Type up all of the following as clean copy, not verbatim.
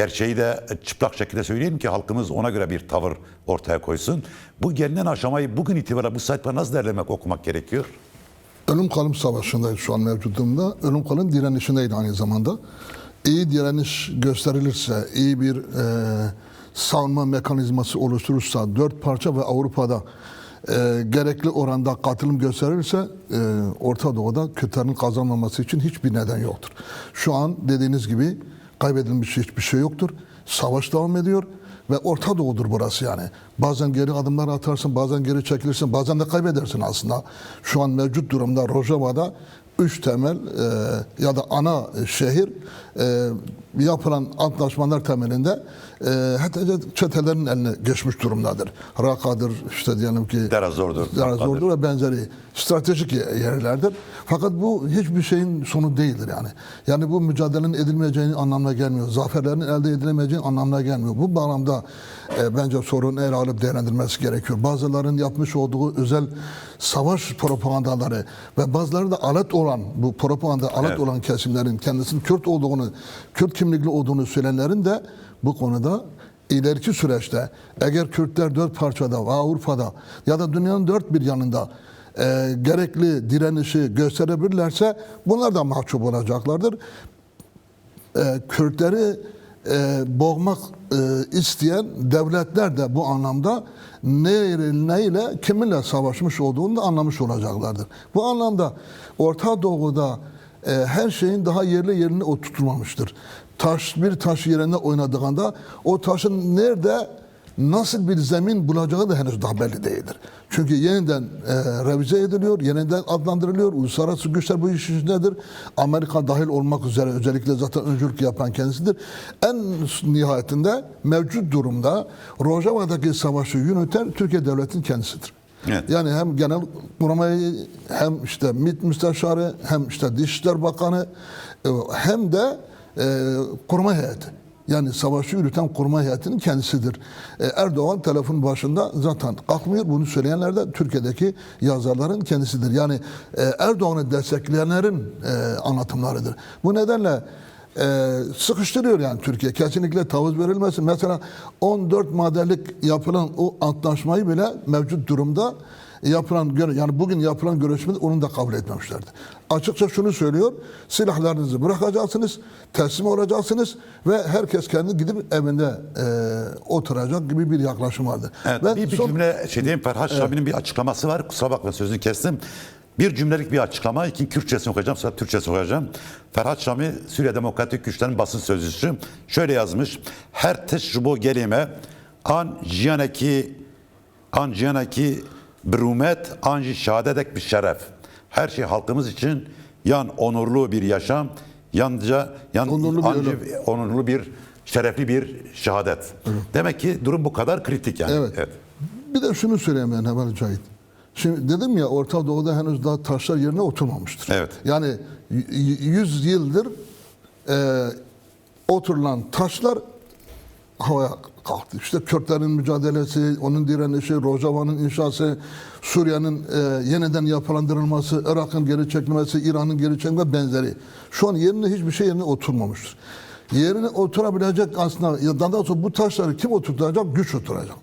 gerçeği de çıplak şekilde söyleyelim ki halkımız ona göre bir tavır ortaya koysun. Bu gelinen aşamayı bugün itibariyle bu sayfa nasıl değerlendirmek, okumak gerekiyor? Ölüm kalım savaşındayız şu an mevcut durumda. Ölüm kalım direnişindeydi aynı zamanda. İyi direniş gösterilirse, iyi bir savunma mekanizması oluşturursa, 4 parça ve Avrupa'da gerekli oranda katılım gösterilirse Orta Doğu'da Kürtlerin kazanmaması için hiçbir neden yoktur. Şu an dediğiniz gibi kaybedilmiş hiçbir şey yoktur. Savaş devam ediyor ve Orta Doğu'dur burası yani. Bazen geri adımlar atarsın, bazen geri çekilirsin, bazen de kaybedersin aslında. Şu an mevcut durumda Rojava'da 3 temel ya da ana şehir yapılan antlaşmalar temelinde hatta çetelerin eline geçmiş durumdadır. Raka'dır, işte diyelim ki Derazor'dur ve benzeri stratejik yerlerdir. Fakat bu hiçbir şeyin sonu değildir yani. Yani bu mücadelenin edilmeyeceğinin anlamına gelmiyor. Zaferlerin elde edilemeyeceğinin anlamına gelmiyor. Bu bağlamda bence sorun ele alıp değerlendirilmesi gerekiyor. Bazılarının yapmış olduğu özel savaş propagandaları ve bazıları da alet olan, bu propaganda alet olan kesimlerin kendisinin Kürt olduğunu, Kürt kimlikli olduğunu söyleyenlerin de bu konuda ileriki süreçte eğer Kürtler 4 parçada ve Avrupa'da ya da dünyanın 4 bir yanında gerekli direnişi gösterebilirlerse bunlar da mahcup olacaklardır. Kürtleri boğmak isteyen devletler de bu anlamda neyle kiminle savaşmış olduğunu da anlamış olacaklardır. Bu anlamda Orta Doğu'da her şeyin daha yerine oturtulmamıştır. Bir taş yerine oynadığında o taşın nerede nasıl bir zemin bulacağı da henüz daha belli değildir. Çünkü yeniden revize ediliyor, yeniden adlandırılıyor. Uluslararası güçler bu iş içindedir. Amerika dahil olmak üzere özellikle zaten öncülük yapan kendisidir. En nihayetinde mevcut durumda Rojava'daki savaşı yöneten Türkiye Devleti'nin kendisidir. Evet. Yani hem genel kurmayı hem işte MİT Müsteşarı hem işte Dışişleri Bakanı hem de kurma heyeti. Yani savaşı yürüten kurma heyetinin kendisidir. Erdoğan telefon başında zaten kalkmıyor. Bunu söyleyenler de Türkiye'deki yazarların kendisidir. Yani Erdoğan'ı destekleyenlerin anlatımlarıdır. Bu nedenle sıkıştırıyor yani Türkiye. Kesinlikle taviz verilmesin. Mesela 14 maddelik yapılan o antlaşmayı bile mevcut durumda yani bugün yapılan görüşmede onu da kabul etmemişlerdi. Açıkça şunu söylüyor, silahlarınızı bırakacaksınız, teslim olacaksınız ve herkes kendi gidip evinde oturacak gibi bir yaklaşım vardı. Evet, bir cümle diyeyim, Ferhat Şami'nin bir açıklaması var, kusura bakma sözünü kestim. Bir cümlelik bir açıklama, iki Kürtçesini okuyacağım, sonra Türkçesini okuyacağım. Ferhat Şami, Suriye Demokratik Güçlerin basın sözcüsü, şöyle yazmış: her tecrübe gelime an jiyaneki Brumet anji şehadedek bir şeref. Her şey halkımız için yan onurlu bir yaşam, onurlu bir şerefli bir şehadet. Evet. Demek ki durum bu kadar kritik yani. Evet. Bir de şunu söyleyeyim ben hemen Cahit. Şimdi dedim ya Orta Doğu'da henüz daha taşlar yerine oturmamıştır. Evet. Yani 100 yıldır oturulan taşlar havaya kalktı. İşte Kürtlerin mücadelesi, onun direnişi, Rojava'nın inşası, Suriye'nin yeniden yapılandırılması, Irak'ın geri çekilmesi, İran'ın geri çekilmesi benzeri. Şu an hiçbir şey yerine oturmamıştır. Yerine oturabilecek aslında, daha sonra bu taşları kim oturtacak? Güç oturacak.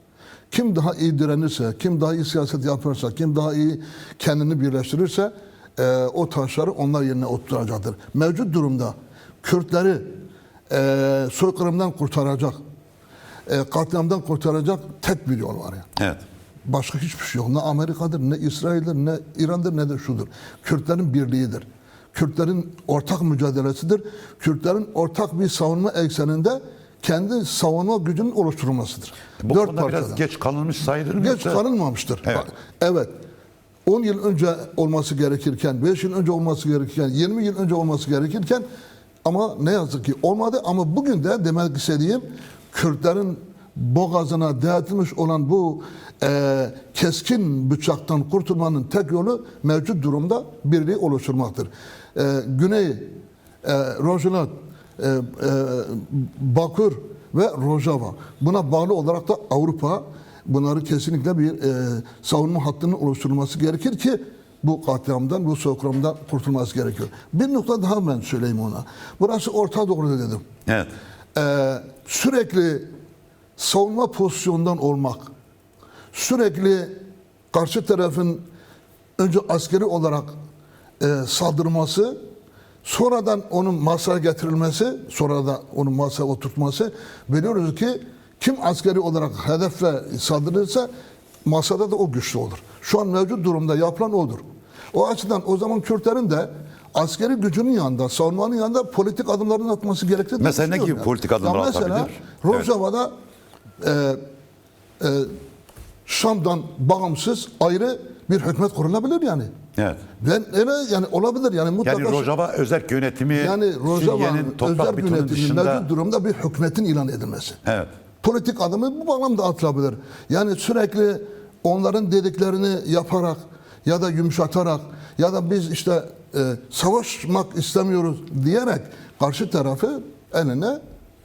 Kim daha iyi direnirse, kim daha iyi siyaset yaparsa, kim daha iyi kendini birleştirirse o taşları onlar yerine oturacaktır. Mevcut durumda Kürtleri soykırımdan kurtaracak, katliamdan kurtaracak tek bir yol var yani. Evet. Başka hiçbir şey yok. Ne Amerika'dır, ne İsrail'dir, ne İran'dır, ne de şudur. Kürtlerin birliğidir. Kürtlerin ortak mücadelesidir. Kürtlerin ortak bir savunma ekseninde kendi savunma gücünün oluşturulmasıdır. Bu konuda biraz geç kalınmış sayılır mı? Geç kalınmamıştır. Evet. Evet. 10 yıl önce olması gerekirken, 5 yıl önce olması gerekirken, 20 yıl önce olması gerekirken ama ne yazık ki olmadı. Ama bugün de demek istediğim Kürtlerin boğazına dayatilmiş olan bu keskin bıçaktan kurtulmanın tek yolu mevcut durumda birliği oluşturmaktır. Güney, Rojava, Bakır ve Rojava. Buna bağlı olarak da Avrupa bunları kesinlikle bir savunma hattının oluşturulması gerekir ki bu katliamdan, bu soykırımdan kurtulması gerekiyor. Bir nokta daha ben söyleyeyim ona. Burası Orta Doğu'da dedim. Evet. sürekli savunma pozisyonundan olmak, sürekli karşı tarafın önce askeri olarak saldırması, sonradan onun masaya getirilmesi, sonra da onun masaya oturtması, biliyoruz ki kim askeri olarak hedefe saldırırsa masada da o güçlü olur. Şu an mevcut durumda yapılan odur. O açıdan o zaman Kürtlerin de askeri gücünün yanında, savunmanın yanında politik adımların atması gerektiğini Mesela ne düşünüyorum gibi politik adımlar mesela atabilir? Rojava'da Şam'dan bağımsız ayrı bir hükümet kurulabilir yani. Evet. Ben yani olabilir yani mutlaka. Yani Rojava özerk yönetimi, Yani Suriye'nin Rojava'nın toprak özel bütünü yönetimi dışında. mevcut durumda bir hükümetin ilan edilmesi. Evet. Politik adımı bu bağlamda atılabilir. Yani sürekli onların dediklerini yaparak ya da yumuşatarak ya da biz işte savaşmak istemiyoruz diyerek karşı tarafı eline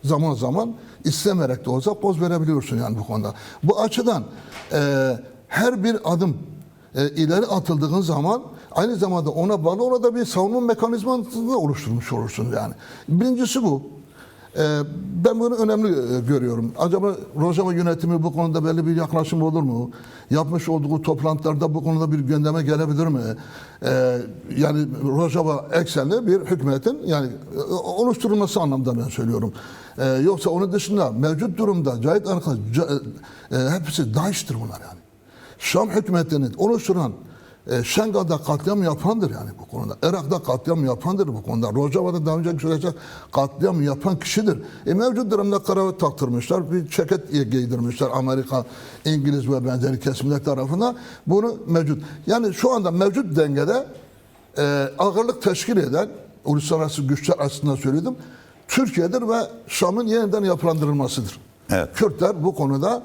zaman zaman istemeyerek de olsa poz verebiliyorsun yani bu konuda. Bu açıdan her bir adım ileri atıldığın zaman aynı zamanda ona bağlı orada bir savunma mekanizmasını da oluşturmuş olursun yani. Birincisi bu. Ben bunu önemli görüyorum. Acaba Rojava yönetimi bu konuda belli bir yaklaşım olur mu? Yapmış olduğu toplantılarda bu konuda bir gündeme gelebilir mi? Yani Rojava eksenli bir hükümetin yani oluşturulması anlamda ben söylüyorum. Yoksa onun dışında mevcut durumda Cahit arkadaş hepsi DAEŞ'tir bunlar yani. Şam hükümetini oluşturan Şengal'da katliam yapandır yani bu konuda. Irak'ta katliam yapandır bu konuda. Rojava'da daha önceki süreçte katliam yapan kişidir. Mevcut durumda karavat taktırmışlar, bir ceket giydirmişler Amerika, İngiliz ve benzeri kesimler tarafından. Bunu mevcut. Yani şu anda mevcut dengede ağırlık teşkil eden uluslararası güçler açısından söyledim. Türkiye'dir ve Şam'ın yeniden yapılandırılmasıdır. Evet. Kürtler bu konuda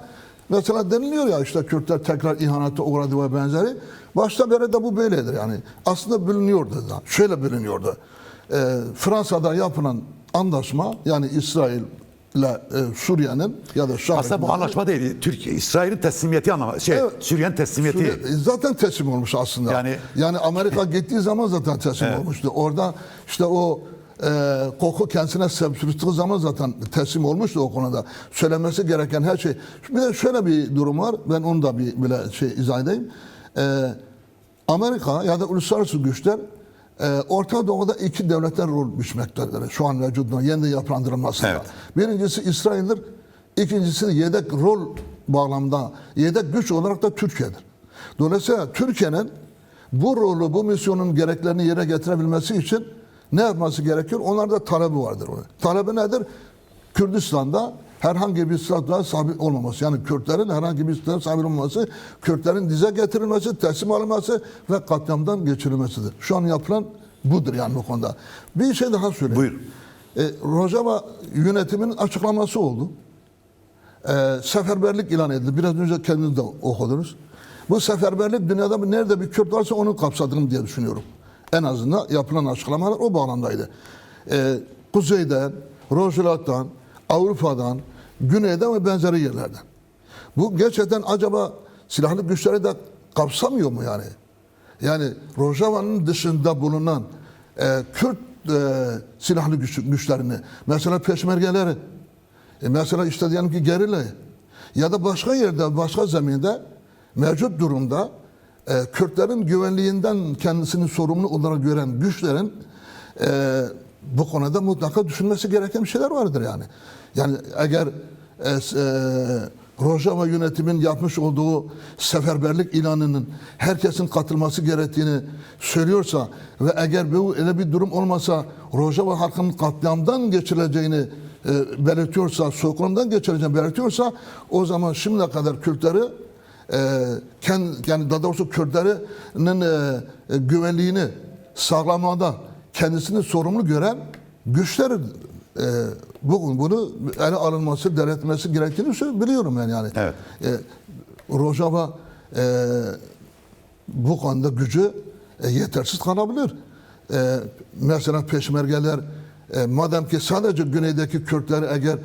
mesela deniliyor ya işte Kürtler tekrar ihanete uğradı ve benzeri. Başta beri de bu böyledir yani. Aslında biliniyordu da. Şöyle biliniyordu. Fransa'da yapılan anlaşma yani İsrail ile Suriye'nin ya da Şam Aslında bu anlaşma değil. Türkiye, İsrail'in teslimiyeti anlamı. Evet. Suriye'nin teslimiyeti. zaten teslim olmuş aslında. Yani Amerika gittiği zaman zaten teslim olmuştu. Orada işte o koku kendisine sürttüğü zaman zaten teslim olmuştu o konuda. Söylemesi gereken her şey. Bir de şöyle bir durum var. Ben onu da bir bile izah edeyim. Amerika ya da uluslararası güçler Orta Doğu'da iki devletten rol biçmektedir. Şu an mevcut yeniden yapılandırılmasında. Evet. Birincisi İsrail'dir. İkincisi de yedek rol bağlamda yedek güç olarak da Türkiye'dir. Dolayısıyla Türkiye'nin bu rolü, bu misyonun gereklerini yerine getirebilmesi için ne yapması gerekiyor? Onlarda talebi vardır. Talebi nedir? Kürdistan'da herhangi bir statüye sabit olmaması. Yani Kürtlerin herhangi bir statüye sabit olmaması, Kürtlerin dize getirilmesi, teslim alınması ve katliamdan geçirilmesidir. Şu an yapılan budur yani bu konuda. Bir şey daha söyleyeyim. Buyur. Rojava yönetiminin açıklaması oldu. Seferberlik ilan edildi. Biraz önce kendiniz de okudunuz. Bu seferberlik dünyada nerede bir Kürt varsa onun kapsadığını diye düşünüyorum. En azından yapılan açıklamalar o bağlamdaydı. Kuzeyden, Rojavat'tan, Avrupa'dan, Güney'den ve benzeri yerlerden. Bu gerçekten acaba silahlı güçleri de kapsamıyor mu yani? Yani Rojava'nın dışında bulunan Kürt silahlı güçlerini, mesela peşmergeleri, mesela işte diyelim ki gerillayı ya da başka yerde, başka zeminde mevcut durumda Kürtlerin güvenliğinden kendisini sorumlu olarak gören güçlerin bu konuda mutlaka düşünmesi gereken şeyler vardır yani. Yani eğer Rojava yönetimin yapmış olduğu seferberlik ilanının herkesin katılması gerektiğini söylüyorsa ve eğer bu öyle bir durum olmasa Rojava halkının katliamdan geçirileceğini belirtiyorsa, soykırımdan geçireceğini belirtiyorsa o zaman şimdiye kadar Kürtleri yani daha doğrusu Kürtlerin güvenliğini sağlamada kendisini sorumlu gören güçler bunu ele alınması, denetmesi gerektiğini biliyorum ben yani. Evet. Rojava bu konuda gücü yetersiz kalabilir. Mesela peşmergeler madem ki sadece güneydeki Kürtleri eğer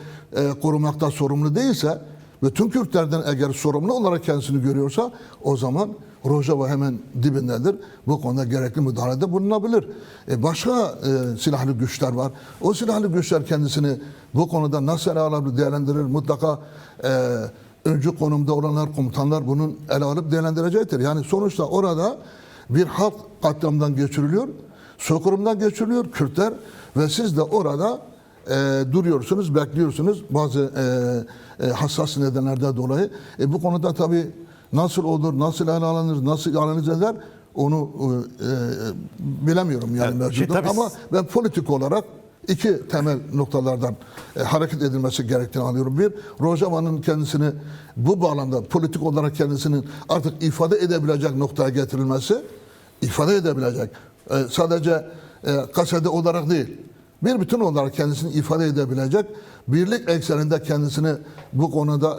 korumakta sorumlu değilse ve tüm Kürtlerden eğer sorumlu olarak kendisini görüyorsa o zaman Rojava hemen dibindedir. Bu konuda gerekli müdahalede bulunabilir. Başka silahlı güçler var. O silahlı güçler kendisini bu konuda nasıl ele alabilir, değerlendirir? Mutlaka öncü konumda olanlar, komutanlar bunun ele alıp değerlendirecektir. Yani sonuçta orada bir halk katliamdan geçiriliyor, soykırımdan geçiriliyor Kürtler ve siz de orada duruyorsunuz, bekliyorsunuz bazı hassas nedenlerden dolayı. Bu konuda tabii nasıl olur, nasıl ele alınır, nasıl analiz eder onu bilemiyorum yani mevcuttur. tabii Ama ben politik olarak iki temel noktalardan hareket edilmesi gerektiğini anlıyorum. Bir, Rojava'nın kendisini bu bağlamda politik olarak kendisinin artık ifade edebilecek noktaya getirilmesi, ifade edebilecek, sadece kasede olarak değil, bir bütün olarak kendisini ifade edebilecek, birlik ekseninde kendisini bu konuda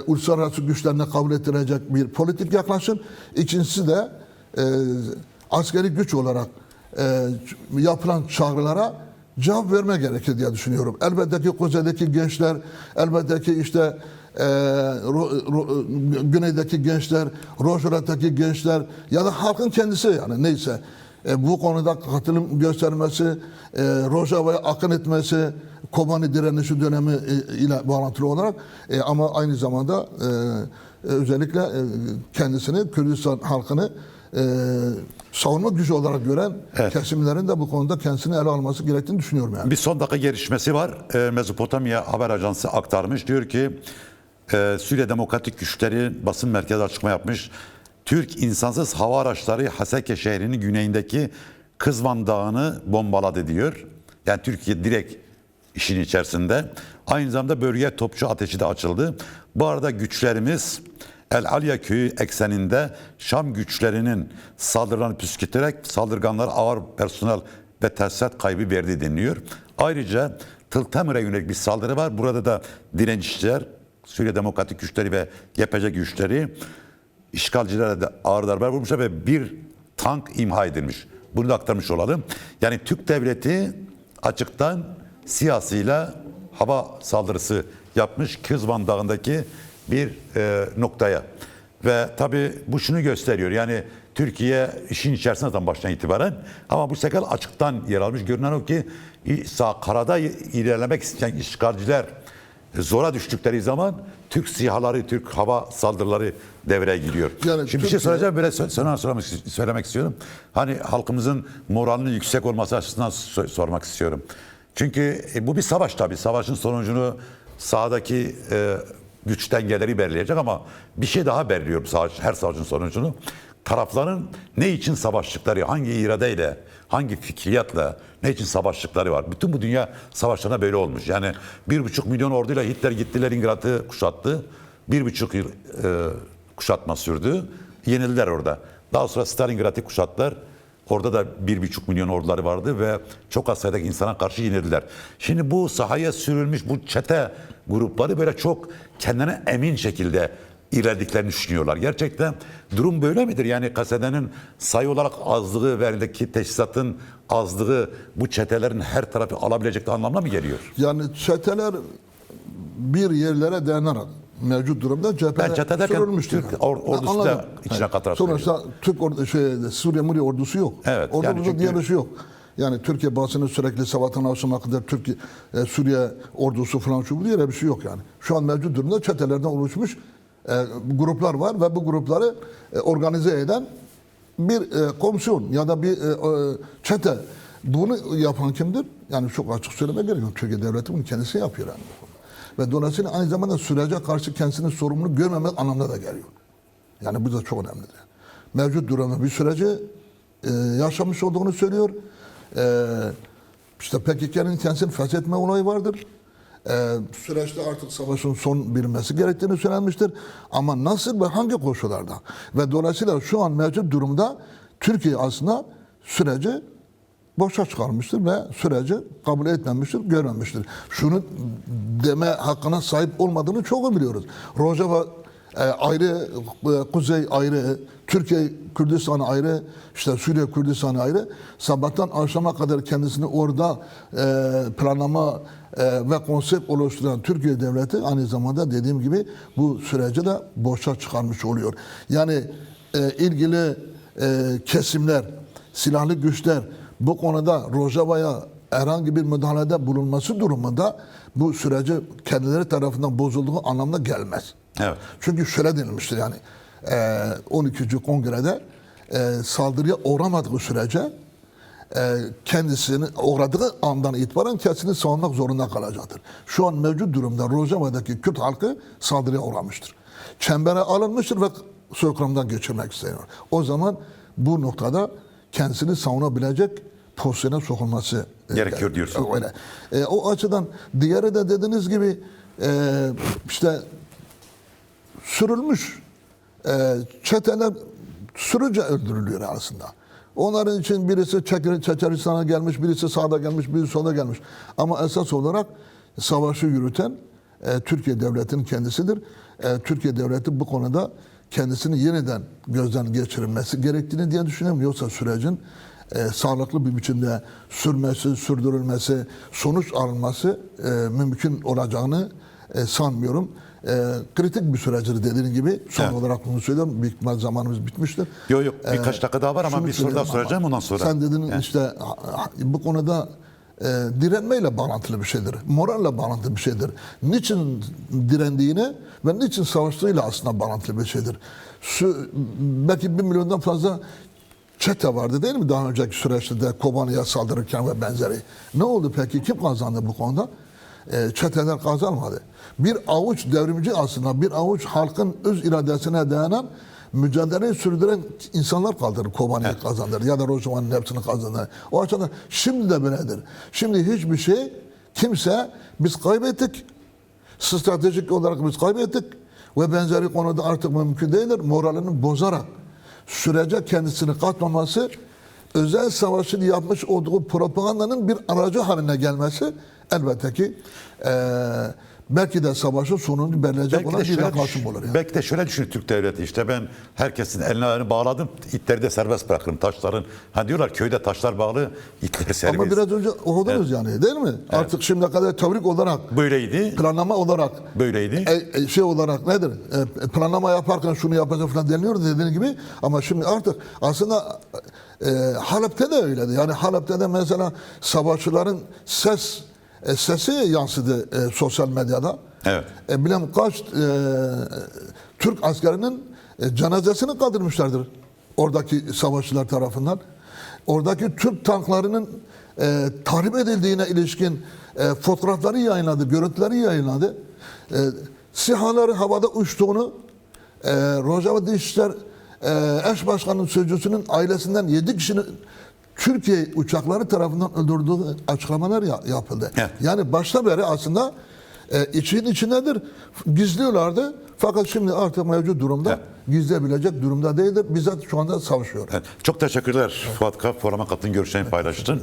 uluslararası güçlerine kabul ettirecek bir politik yaklaşım. İkincisi de askeri güç olarak yapılan çağrılara cevap verme gerekir diye düşünüyorum. Elbette ki kuzeydeki gençler, elbette ki işte güneydeki gençler, Rojava'daki gençler ya da halkın kendisi yani neyse bu konuda katılım göstermesi, Rojava'ya akın etmesi, Kobani direnişi dönemi ile bağlantılı olarak ama aynı zamanda özellikle kendisini Kürdistan halkını savunma gücü olarak gören kesimlerin de bu konuda kendisini ele alması gerektiğini düşünüyorum yani. Bir son dakika gelişmesi var. Mezopotamya Haber Ajansı aktarmış. Diyor ki Suriye Demokratik Güçleri basın merkezi açıklama yapmış. Türk insansız hava araçları Haseke şehrinin güneyindeki Kızvan Dağı'nı bombaladı diyor. Yani Türkiye direkt işin içerisinde. Aynı zamanda bölgeye topçu ateşi de açıldı. Bu arada güçlerimiz El Aliye köyü ekseninde Şam güçlerinin saldırılarını püskürterek saldırganlara ağır personel ve tesisat kaybı verdiği deniliyor. Ayrıca Tıltemir'e yönelik bir saldırı var. Burada da direnişçiler, Suriye Demokratik Güçleri ve YPG güçleri işgalcilere de ağır darbe vurmuşlar ve bir tank imha edilmiş. Bunu da aktarmış olalım. Yani Türk devleti açıktan siyasıyla hava saldırısı yapmış Kızvan Dağı'ndaki bir noktaya. Ve tabii bu şunu gösteriyor. Yani Türkiye işin içerisinde zaten baştan itibaren ama bu sefer açıktan yer almış. Görünen o ki karada ilerlemek isteyen işgalciler zora düştükleri zaman Türk SİHA'ları, Türk hava saldırıları devreye giriyor. Yani şimdi bir şey soracağım, böyle söylemek istiyorum. Hani halkımızın moralinin yüksek olması açısından sormak istiyorum. Çünkü bu bir savaş tabii. Savaşın sonucunu sahadaki güç dengeleri belirleyecek ama bir şey daha belirliyor her savaşın sonucunu. Tarafların ne için savaştıkları, hangi iradeyle, hangi fikriyatla, ne için savaştıkları var. Bütün bu dünya savaşlarına böyle olmuş. Yani 1,5 milyon orduyla Hitler gitti Leningrad'ı kuşattı. 1,5 yıl kuşatma sürdü. Yenildiler orada. Daha sonra Stalingrad'ı kuşattılar. Orada da 1,5 milyon orduları vardı ve çok az sayıdaki insana karşı yenildiler. Şimdi bu sahaya sürülmüş bu çete grupları böyle çok kendine emin şekilde ilerlediklerini düşünüyorlar. Gerçekten durum böyle midir? Yani kasedenin sayı olarak azlığı ve elindeki teçhizatın azlığı bu çetelerin her tarafı alabilecek anlamına mı geliyor? Yani çeteler bir yerlere dayanarak mevcut durumda cephede sürülmüştür. Türk ordusu da içine katarak sonuçta Türk Suriye ordusu yok. Evet, Ordumuzda yani çünkü diğer şey yok. Yani Türkiye basını sürekli Savaş'tan avsına kadar Türkiye Suriye ordusu falan şu bu diye bir şey yok yani. Şu an mevcut durumda çetelerden oluşmuş gruplar var ve bu grupları organize eden bir komisyon ya da bir çete. Bunu yapan kimdir? Yani çok açık söylemek gerekiyor. Türkiye devleti bunu kendisi yapıyor yani. Ve dolayısıyla aynı zamanda sürece karşı kendisinin sorumluluğunu görmemek anlamına da geliyor. Yani bu da çok önemlidir. Mevcut durumda bir süreci yaşamış olduğunu söylüyor. İşte PKK'nın kendisini feshetme olayı vardır. Süreçte artık savaşın son bilinmesi gerektiğini söylenmiştir. Ama nasıl ve hangi koşullarda? Ve dolayısıyla şu an mevcut durumda Türkiye aslında süreci boşa çıkarmıştır ve süreci kabul etmemiştir, görmemiştir. Şunu deme hakkına sahip olmadığını çok biliyoruz. Rojava ayrı, Kuzey ayrı, Türkiye Kürdistan ayrı, işte Suriye Kürdistan ayrı. Sabahtan akşama kadar kendisini orada planlama ve konsept oluşturan Türkiye Devleti aynı zamanda dediğim gibi bu süreci de boşa çıkarmış oluyor. Yani ilgili kesimler, silahlı güçler bu konuda Rojava'ya herhangi bir müdahalede bulunması durumunda bu süreci kendileri tarafından bozulduğu anlamına gelmez. Evet. Çünkü şöyle denilmiştir yani 12. Kongre'de saldırıya uğramadığı sürece kendisini uğradığı andan itibaren kendisini savunmak zorunda kalacaktır. Şu an mevcut durumda Rojava'daki Kürt halkı saldırıya uğramıştır. Çembere alınmıştır ve soykırımdan geçirmek isteniyor. O zaman bu noktada kendisini savunabilecek pozisyona sokulması gerekiyor diyorsun. Öyle. O açıdan diğeri de dediğiniz gibi işte sürülmüş çeteler sürüce öldürülüyor aslında. Onların için birisi Çeçenistan'a gelmiş, birisi sağda gelmiş, birisi solda gelmiş. Ama esas olarak savaşı yürüten Türkiye Devleti'nin kendisidir. Türkiye Devleti bu konuda kendisini yeniden gözden geçirilmesi gerektiğini diye düşünüyorum. Yoksa sürecin sağlıklı bir biçimde sürmesi, sürdürülmesi, sonuç alınması mümkün olacağını sanmıyorum. Kritik bir süreçtir dediğin gibi. Son olarak bunu söylüyorum. Büyük ihtimal zamanımız bitmiştir. Yok birkaç dakika daha var ama bir soru daha soracağım ondan sonra. Sen dedin işte bu konuda direnmeyle bağlantılı bir şeydir. Moralle bağlantılı bir şeydir. Niçin direndiğine ve niçin savaştığıyla aslında bağlantılı bir şeydir. Belki 1 milyondan fazla çete vardı değil mi daha önceki süreçte de Kobani'ye saldırırken ve benzeri. Ne oldu peki? Kim kazandı bu konuda? Çeteler kazanmadı. Bir avuç devrimci aslında bir avuç halkın öz iradesine dayanan mücadeleyi sürdüren insanlar kaldırır. Kobani'yi kazandır ya da Rojava'nın hepsini kazanır. O açıdan şimdi de böyledir. Şimdi hiçbir şey kimse biz kaybettik. Stratejik olarak biz kaybettik ve benzeri konuda artık mümkün değildir. Moralini bozarak sürece kendisini katmaması özel savaşın yapmış olduğu propagandanın bir aracı haline gelmesi elbette ki belki de savaşın sonunu belirleyecek olan bir yaklaşım olur. Yani. Belki de şöyle düşünüyor Türk devleti işte ben herkesin eline ayağını bağladım, itleri de serbest bırakırım taşların. Hani diyorlar köyde taşlar bağlı, itleri serbest. Ama biraz önce okudunuz yani değil mi? Evet. Artık şimdiye kadar tebrik olarak, böyleydi, planlama olarak, böyleydi. Şey olarak nedir? Planlama yaparken şunu yapacak falan deniliyor dediğin gibi. Ama şimdi artık aslında Halep'te de öyleydi. Yani Halep'te de mesela savaşçıların sesi yansıdı sosyal medyada. Evet. Bilmem kaç Türk askerinin cenazesini kaldırmışlardır oradaki savaşçılar tarafından. Oradaki Türk tanklarının tahrip edildiğine ilişkin fotoğrafları yayınladı, görüntüleri yayınladı. SİHA'ların havada uçtuğunu Rojava Dışişler Eş Başkanı'nın sözcüsünün ailesinden 7 kişinin Türkiye uçakları tarafından öldürdüğü açıklamalar yapıldı. Evet. Yani başta beri aslında için içindedir. Gizliyorlardı. Fakat şimdi artık mevcut durumda gizleyebilecek durumda değildir. Bizzat şu anda savaşıyor. Evet. Çok teşekkürler Fuat Kap. Programa katıldın, görüşlerini paylaştın.